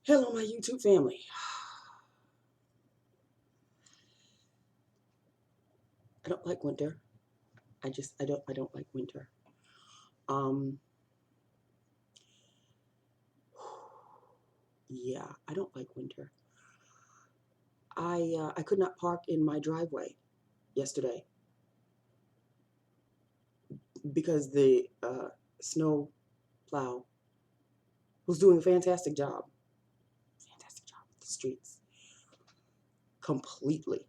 Hello, my YouTube family. I don't like winter. I don't like winter. Um, yeah, I don't like winter. I could not park in my driveway yesterday because the snow plow was doing a fantastic job with the streets. Completely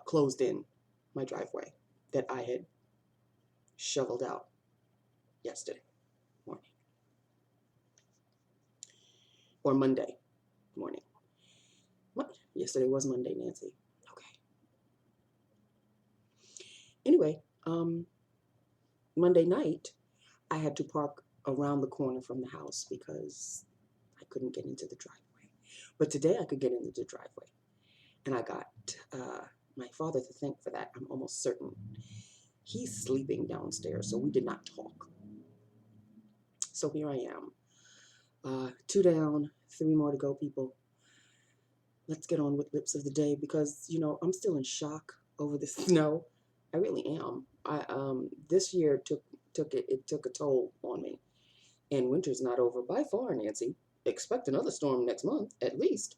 closed in my driveway that I had shoveled out yesterday morning or Monday morning. What? Yesterday was Monday, Nancy. Okay. Anyway, Monday night, I had to park around the corner from the house because I couldn't get into the driveway. But today I could get into the driveway. And I got my father to thank for that. I'm almost certain. He's sleeping downstairs, so we did not talk. So here I am. 2 down, 3 more to go, people. Let's get on with lips of the day because, you know, I'm still in shock over the snow. I really am. This year took a toll on me. And winter's not over by far, Nancy. Expect another storm next month, at least.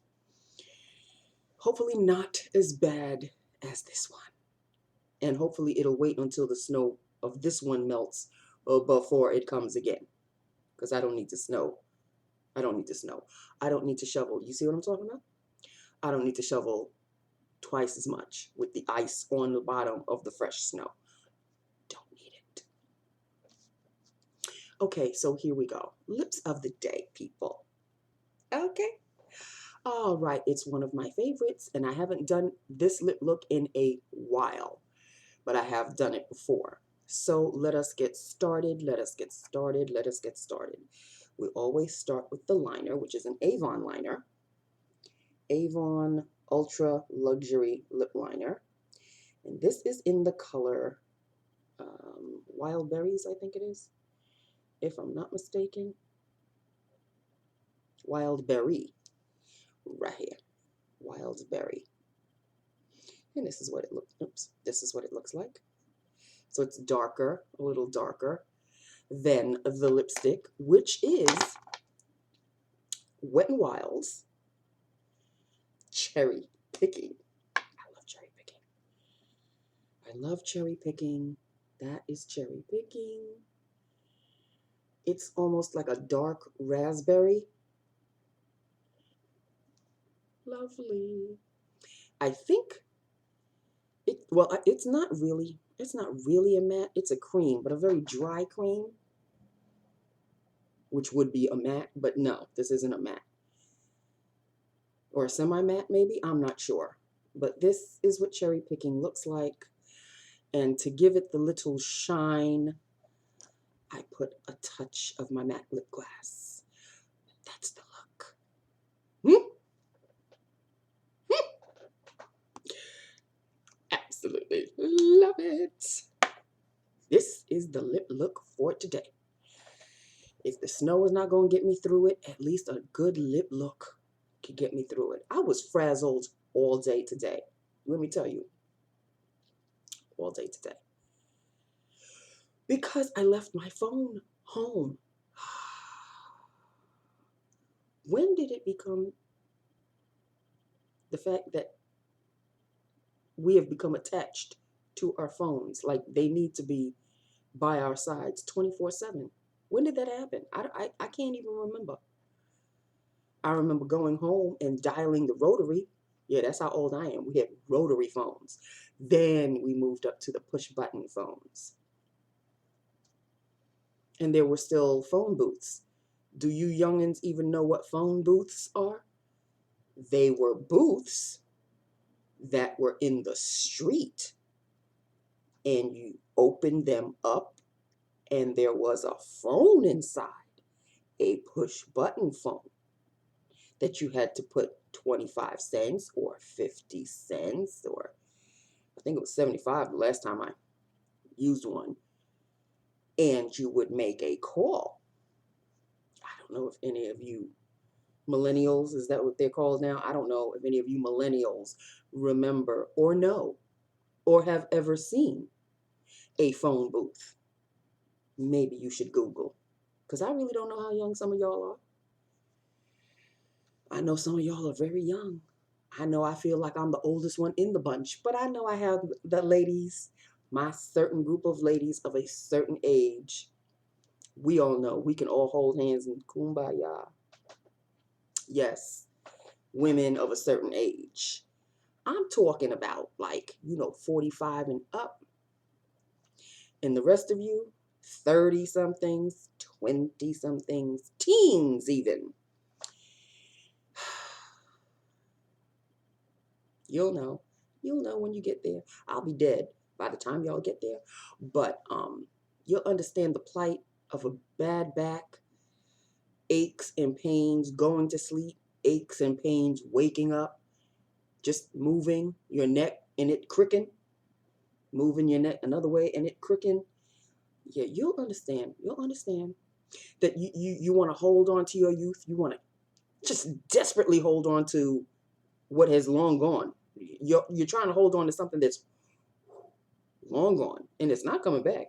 Hopefully not as bad as this one. And hopefully it'll wait until the snow of this one melts before it comes again. Because I don't need to snow. I don't need to snow. I don't need to shovel. You see what I'm talking about? I don't need to shovel twice as much with the ice on the bottom of the fresh snow. Don't need it. Okay, so here we go. Lips of the day, people. Okay. All right, it's one of my favorites, and I haven't done this lip look in a while, but I have done it before. So let us get started. Let us get started. Let us get started. We always start with the liner, which is an Avon liner. Avon Ultra Luxury Lip Liner. And this is in the color Wild Berries, I think it is, if I'm not mistaken. Wild Berry, right here. Wild Berry. And this is what it looks. Oops, this is what it looks like. So it's darker, a little darker than the lipstick, which is Wet n Wild's Cherry Picking. I love cherry picking. I love cherry picking. That is cherry picking. It's almost like a dark raspberry. Lovely. I think it's not really a matte. It's a cream, but a very dry cream, which would be a matte, but no, this isn't a matte. Or a semi-matte maybe, I'm not sure. But this is what cherry picking looks like. And to give it the little shine, I put a touch of my matte lip gloss. That's the look. Absolutely love it. This is the lip look for today. If the snow is not going to get me through it, at least a good lip look could get me through it. I was frazzled all day today. Let me tell you. All day today. Because I left my phone home. When did it become the fact that we have become attached to our phones? Like they need to be by our sides 24/7. When did that happen? I can't even remember. I remember going home and dialing the rotary. Yeah, that's how old I am. We had rotary phones. Then we moved up to the push button phones. And there were still phone booths. Do you youngins even know what phone booths are? They were booths that were in the street. And you opened them up and there was a phone inside. A push button phone that you had to put 25 cents or 50 cents, or I think it was 75 the last time I used one. And you would make a call. I don't know if any of you millennials, is that what they're called now? I don't know if any of you millennials remember or know or have ever seen a phone booth. Maybe you should Google, because I really don't know how young some of y'all are. I know some of y'all are very young. I know I feel like I'm the oldest one in the bunch, but I know I have the ladies, my certain group of ladies of a certain age. We all know we can all hold hands and kumbaya. Yes, women of a certain age. I'm talking about, like, 45 and up. And the rest of you, 30 somethings, 20 somethings, teens even. You'll know. You'll know when you get there. I'll be dead by the time y'all get there. But you'll understand the plight of a bad back, aches and pains going to sleep, aches and pains waking up, just moving your neck and it cricking, moving your neck another way and it cricking. Yeah, you'll understand. You'll understand that you want to hold on to your youth. You want to just desperately hold on to what has long gone. You're trying to hold on to something that's long gone and it's not coming back.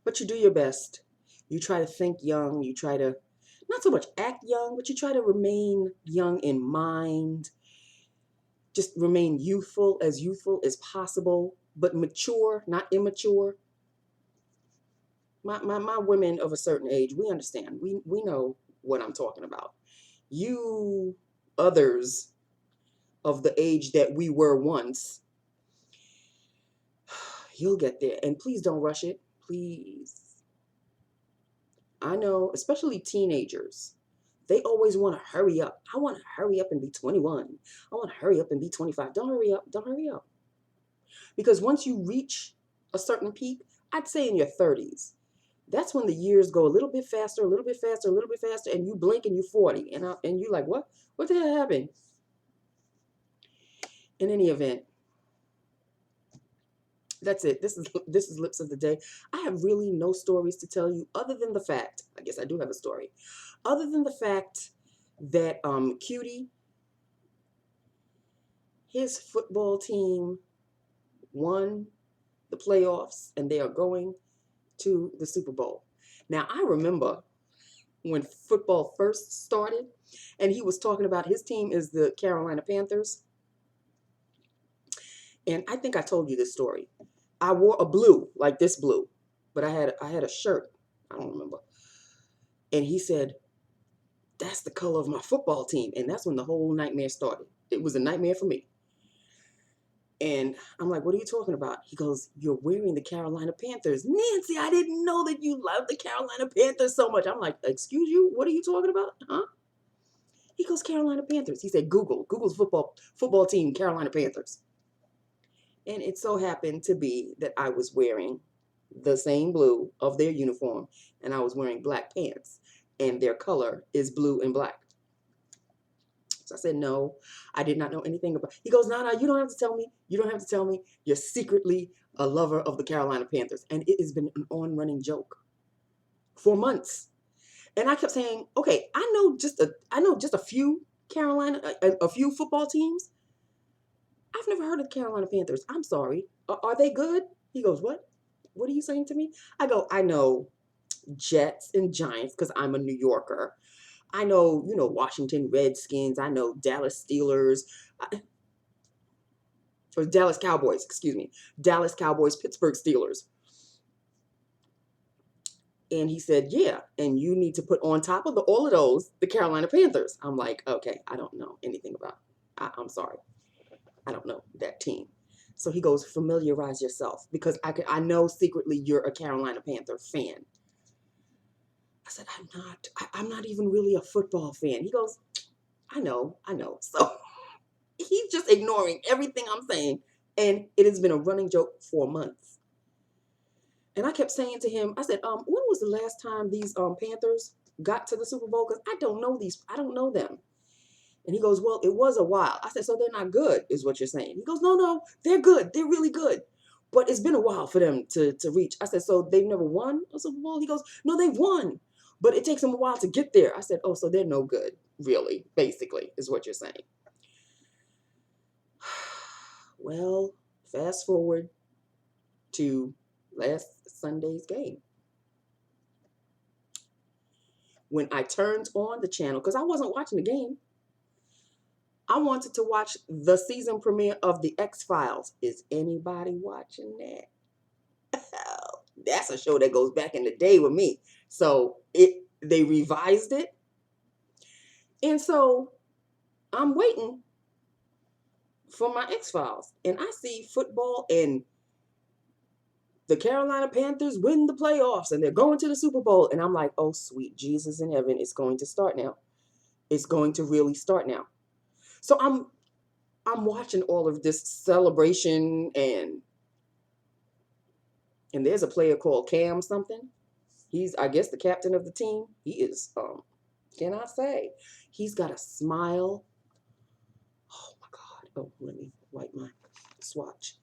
But you do your best. You try to think young. You try to not so much act young, but you try to remain young in mind. Just remain youthful as possible, but mature, not immature. My women of a certain age, we understand. We know what I'm talking about. You others of the age that we were once, you'll get there. And please don't rush it. Please. I know, especially teenagers, they always want to hurry up. I want to hurry up and be 21. I want to hurry up and be 25. Don't hurry up. Don't hurry up. Because once you reach a certain peak, I'd say in your 30s, that's when the years go a little bit faster, a little bit faster, a little bit faster, and you blink and you're 40. And you're like, what? What the hell happened? In any event, that's it. This is Lips of the Day. I have really no stories to tell you other than the fact, I guess I do have a story, other than the fact that Cutie, his football team won the playoffs and they are going to the Super Bowl. Now, I remember when football first started and he was talking about his team is the Carolina Panthers. And I think I told you this story. I wore a blue, like this blue, but I had a shirt. I don't remember. And he said, that's the color of my football team. And that's when the whole nightmare started. It was a nightmare for me. And I'm like, what are you talking about? He goes, you're wearing the Carolina Panthers. Nancy, I didn't know that you loved the Carolina Panthers so much. I'm like, excuse you? What are you talking about? Huh? He goes, Carolina Panthers. He said, Google's football team, Carolina Panthers. And it so happened to be that I was wearing the same blue of their uniform, and I was wearing black pants, and their color is blue and black. So I said, no, I did not know anything about. He goes, no, you don't have to tell me. You don't have to tell me. You're secretly a lover of the Carolina Panthers. And it has been an on-running joke for months. And I kept saying, okay, I know just a few a few football teams. I've never heard of the Carolina Panthers. I'm sorry. Are they good? He goes, what? What are you saying to me? I go, I know Jets and Giants because I'm a New Yorker. I know, Washington Redskins. I know Dallas Steelers. Or Dallas Cowboys, excuse me. Dallas Cowboys, Pittsburgh Steelers. And he said, yeah, and you need to put on top of all of those, the Carolina Panthers. I'm like, okay, I don't know anything about it. I'm sorry. I don't know that team. So he goes, familiarize yourself because I know secretly you're a Carolina Panther fan. I said, I'm not even really a football fan. He goes, I know. So he's just ignoring everything I'm saying. And it has been a running joke for months. And I kept saying to him, I said, when was the last time these Panthers got to the Super Bowl? Because I don't know them. And he goes, well, it was a while. I said, so they're not good, is what you're saying. He goes, no, they're good. They're really good. But it's been a while for them to reach. I said, so they've never won a Super Bowl? He goes, no, they've won. But it takes them a while to get there. I said, oh, so they're no good, really, basically, is what you're saying. Well, fast forward to last Sunday's game. When I turned on the channel, because I wasn't watching the game, I wanted to watch the season premiere of The X-Files. Is anybody watching that? That's a show that goes back in the day with me. So they revised it. And so I'm waiting for my X-Files. And I see football and the Carolina Panthers win the playoffs and they're going to the Super Bowl. And I'm like, oh, sweet Jesus in heaven, it's going to start now. It's going to really start now. So I'm watching all of this celebration, and there's a player called Cam something. He's, I guess, the captain of the team. He is, can I say, he's got a smile. Oh my God. Oh, let me wipe my swatch.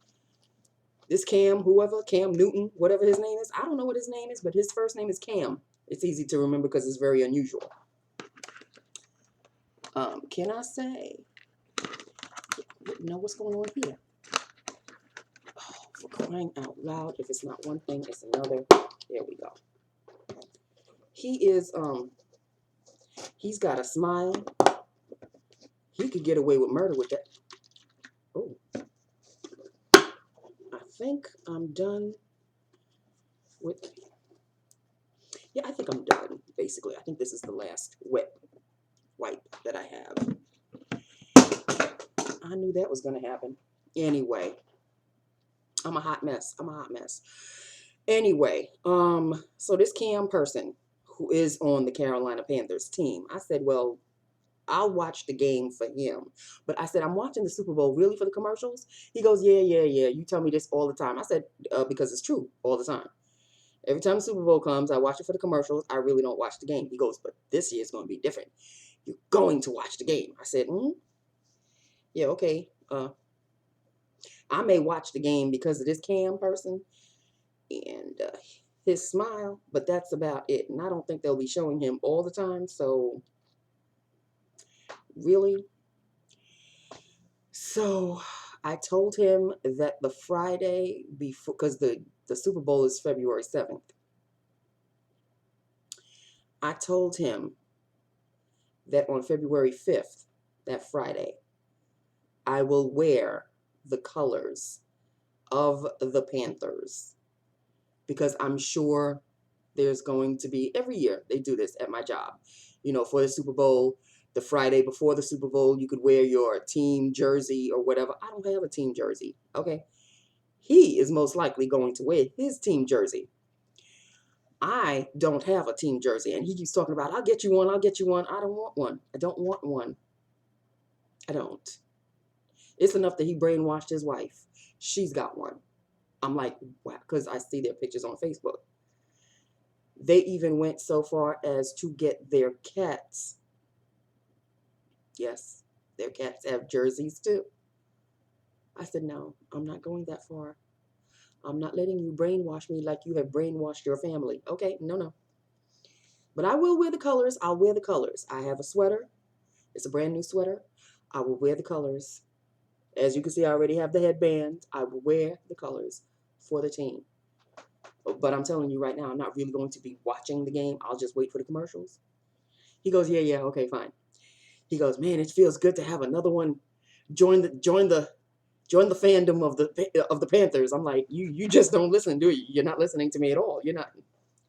This Cam, Cam Newton, whatever his name is. I don't know what his name is, but his first name is Cam. It's easy to remember because it's very unusual. Can I say, know what's going on here? Oh, for crying out loud. If it's not one thing, it's another. There we go. He is, he's got a smile. He could get away with murder with that. Oh. I think I'm done with, yeah, I think I'm done, basically. I think this is the last wet wipe that I have. I knew that was going to happen. Anyway, I'm a hot mess. Anyway, so this Cam person who is on the Carolina Panthers team, I said, well, I'll watch the game for him. But I said, I'm watching the Super Bowl really for the commercials? He goes, yeah. You tell me this all the time. I said, because it's true all the time. Every time the Super Bowl comes, I watch it for the commercials. I really don't watch the game. He goes, but this year is going to be different. You're going to watch the game. I said, yeah, okay. I may watch the game because of this Cam person and his smile, but that's about it. And I don't think they'll be showing him all the time. So, really? So, I told him that the Friday before, because the Super Bowl is February 7th. I told him that on February 5th, that Friday, I will wear the colors of the Panthers, because I'm sure there's going to be, every year they do this at my job, you know, for the Super Bowl, the Friday before the Super Bowl, you could wear your team jersey or whatever. I don't have a team jersey, okay? He is most likely going to wear his team jersey. I don't have a team jersey, and he keeps talking about, I'll get you one. I don't want one. I don't want one. I don't. It's enough that he brainwashed his wife. She's got one. I'm like, wow, because I see their pictures on Facebook. They even went so far as to get their cats. Yes, their cats have jerseys too. I said, no, I'm not going that far. I'm not letting you brainwash me like you have brainwashed your family. Okay, no. But I will wear the colors. I'll wear the colors. I have a sweater. It's a brand new sweater. I will wear the colors. As you can see, I already have the headband. I will wear the colors for the team. But I'm telling you right now, I'm not really going to be watching the game. I'll just wait for the commercials. He goes, yeah, okay, fine. He goes, man, it feels good to have another one join the fandom of the Panthers. I'm like, you just don't listen, do you? You're not listening to me at all. You're not.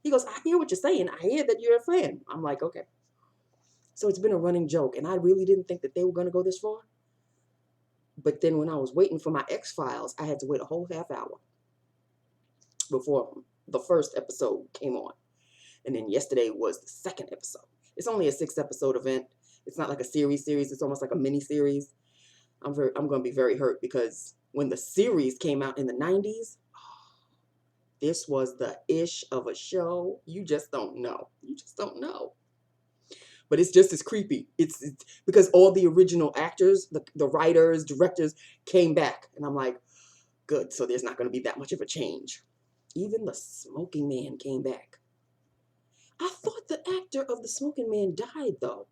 He goes, I hear what you're saying. I hear that you're a fan. I'm like, okay. So it's been a running joke, and I really didn't think that they were going to go this far. But then when I was waiting for my X-Files, I had to wait a whole half hour before the first episode came on. And then yesterday was the second episode. It's only a 6-episode event. It's not like a series. It's almost like a mini series. I'm going to be very hurt because when the series came out in the 90s, this was the ish of a show. You just don't know. But it's just as creepy. It's because all the original actors, the writers, directors came back. And I'm like, good. So there's not going to be that much of a change. Even the smoking man came back. I thought the actor of The Smoking Man died, though.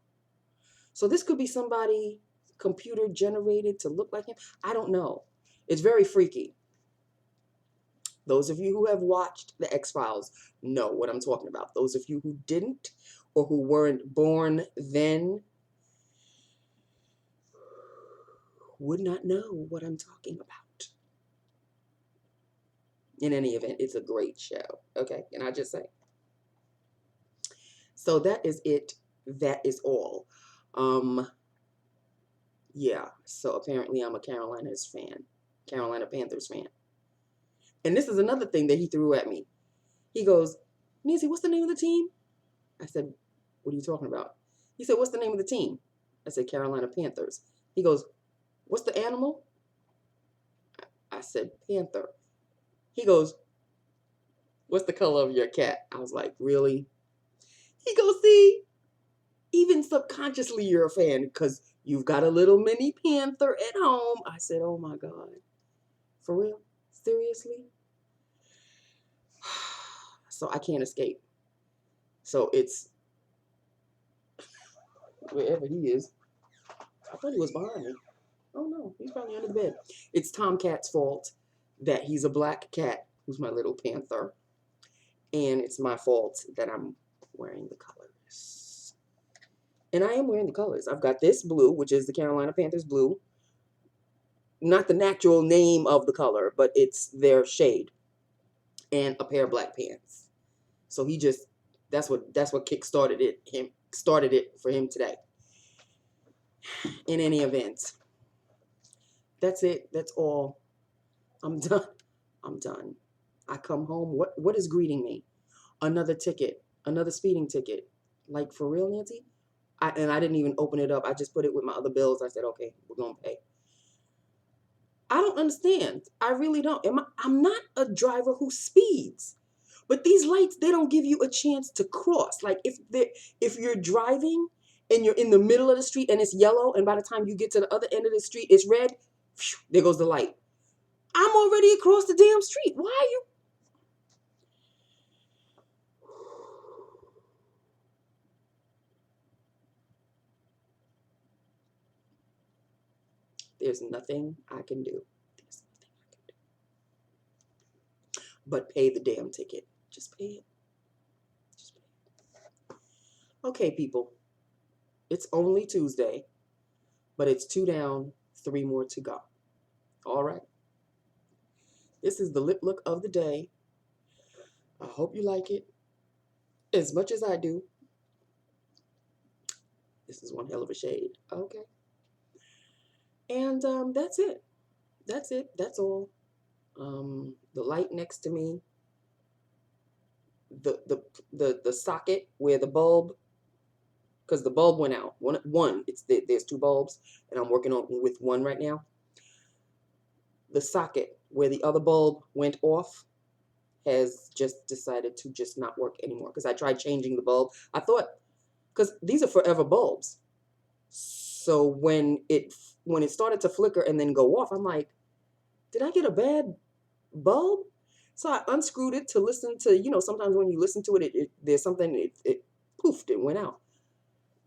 So this could be somebody computer generated to look like him. I don't know. It's very freaky. Those of you who have watched The X-Files know what I'm talking about. Those of you who didn't or who weren't born then would not know what I'm talking about. In any event, it's a great show. Okay, can I just say? So that is it. That is all. Yeah, so apparently I'm a Carolina Panthers fan. And this is another thing that he threw at me. He goes, Nancy, what's the name of the team? I said, what are you talking about? He said, what's the name of the team? I said, Carolina Panthers. He goes, what's the animal? I said, panther. He goes, what's the color of your cat? I was like, really? He goes, see, even subconsciously you're a fan because you've got a little mini panther at home. I said, oh my God. For real? Seriously? So I can't escape. So it's wherever he is. I thought he was behind me. Oh no, he's probably under the bed. It's Tomcat's fault that he's a black cat who's my little panther. And it's my fault that I'm wearing the colors. And I am wearing the colors. I've got this blue, which is the Carolina Panthers blue. Not the natural name of the color, but it's their shade. And a pair of black pants. So he just, that's what kick-started it for him today. In any event, that's it. That's all. I'm done. I'm done. I come home. What is greeting me? Another ticket. Another speeding ticket. Like, for real, Nancy? And I didn't even open it up. I just put it with my other bills. I said, okay, we're going to pay. I don't understand. I really don't. I'm not a driver who speeds. But these lights, they don't give you a chance to cross. Like, if you're driving and you're in the middle of the street and it's yellow, and by the time you get to the other end of the street, it's red, phew, there goes the light. I'm already across the damn street. Why are you? There's nothing I can do. There's nothing I can do. But pay the damn ticket. Just pay it. Just pay it. Okay, people. It's only Tuesday, but it's 2 down, 3 more to go. All right. This is the lip look of the day. I hope you like it as much as I do. This is one hell of a shade. Okay. And that's it. That's it. That's all. The light next to me, the socket where the bulb, because the bulb went out. There's 2 bulbs, and I'm working on with one right now. The socket where the other bulb went off has just decided to just not work anymore. Because I tried changing the bulb. I thought, because these are forever bulbs. So when it started to flicker and then go off, I'm like, did I get a bad bulb? So I unscrewed it to listen to, sometimes when you listen to it, there's something, it poofed, it went out.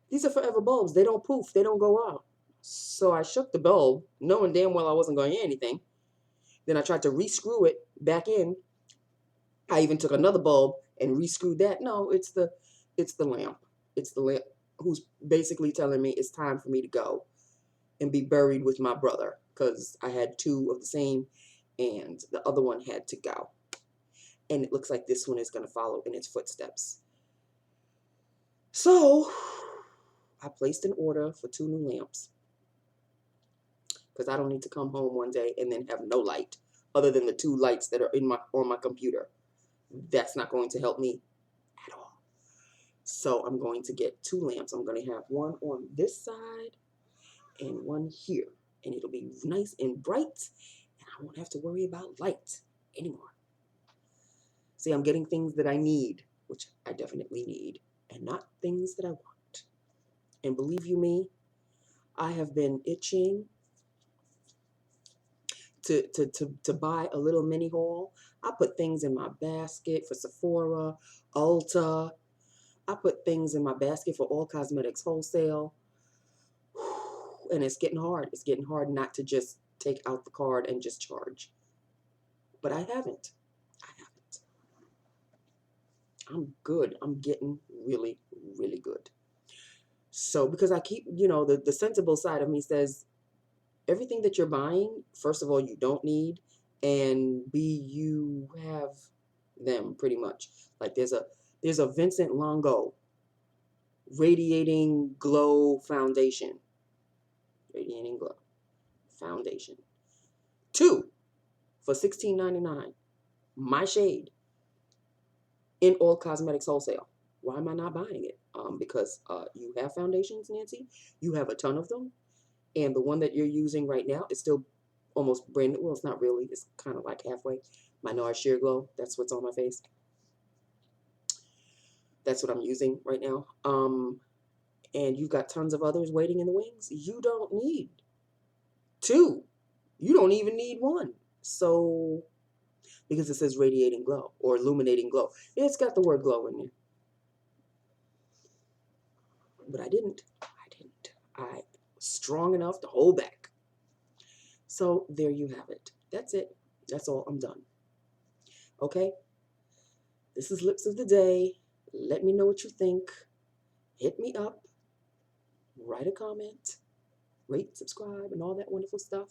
These are forever bulbs. They don't poof, they don't go out. So I shook the bulb, knowing damn well I wasn't going to hear anything. Then I tried to rescrew it back in. I even took another bulb and rescrewed that. No, it's the lamp. It's the lamp who's basically telling me it's time for me to go and be buried with my brother, because I had 2 of the same and the other one had to go. And it looks like this one is going to follow in its footsteps. So I placed an order for 2 new lamps, because I don't need to come home one day and then have no light other than the 2 lights that are on my computer. That's not going to help me at all. So I'm going to get 2 lamps. I'm going to have one on this side and one here. And it'll be nice and bright, and I won't have to worry about light anymore. See, I'm getting things that I need, which I definitely need, and not things that I want. And believe you me, I have been itching to buy a little mini haul. I put things in my basket for Sephora, Ulta. I put things in my basket for all cosmetics wholesale, and it's getting hard. It's getting hard not to just take out the card and just charge. But I haven't. I haven't. I'm good. I'm getting really, really good. So because I keep, the sensible side of me says everything that you're buying, first of all, you don't need, and B, you have them pretty much. Like there's a Vincent Longo Radiating Glow Foundation. Radiating Glow Foundation. 2 for $16.99. My shade in all cosmetics wholesale. Why am I not buying it? Because you have foundations, Nancy. You have a ton of them. And the one that you're using right now is still almost brand new. Well, it's not really. It's kind of like halfway. My NARS Sheer Glow. That's what's on my face. That's what I'm using right now. And you've got tons of others waiting in the wings. You don't need 2. You don't even need 1. So, because it says radiating glow or illuminating glow. It's got the word glow in there. But I didn't. I was strong enough to hold back. So there you have it. That's it. That's all. I'm done. Okay? This is Lips of the Day. Let me know what you think. Hit me up. Write a comment. Rate, subscribe, and all that wonderful stuff.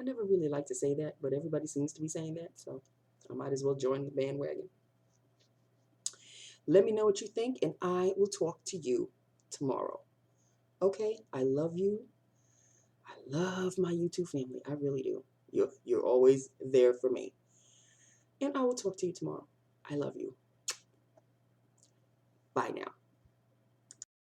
I never really like to say that, but everybody seems to be saying that, so I might as well join the bandwagon. Let me know what you think, and I will talk to you tomorrow. Okay? I love you. I love my YouTube family. I really do. You're always there for me. And I will talk to you tomorrow. I love you. Bye now.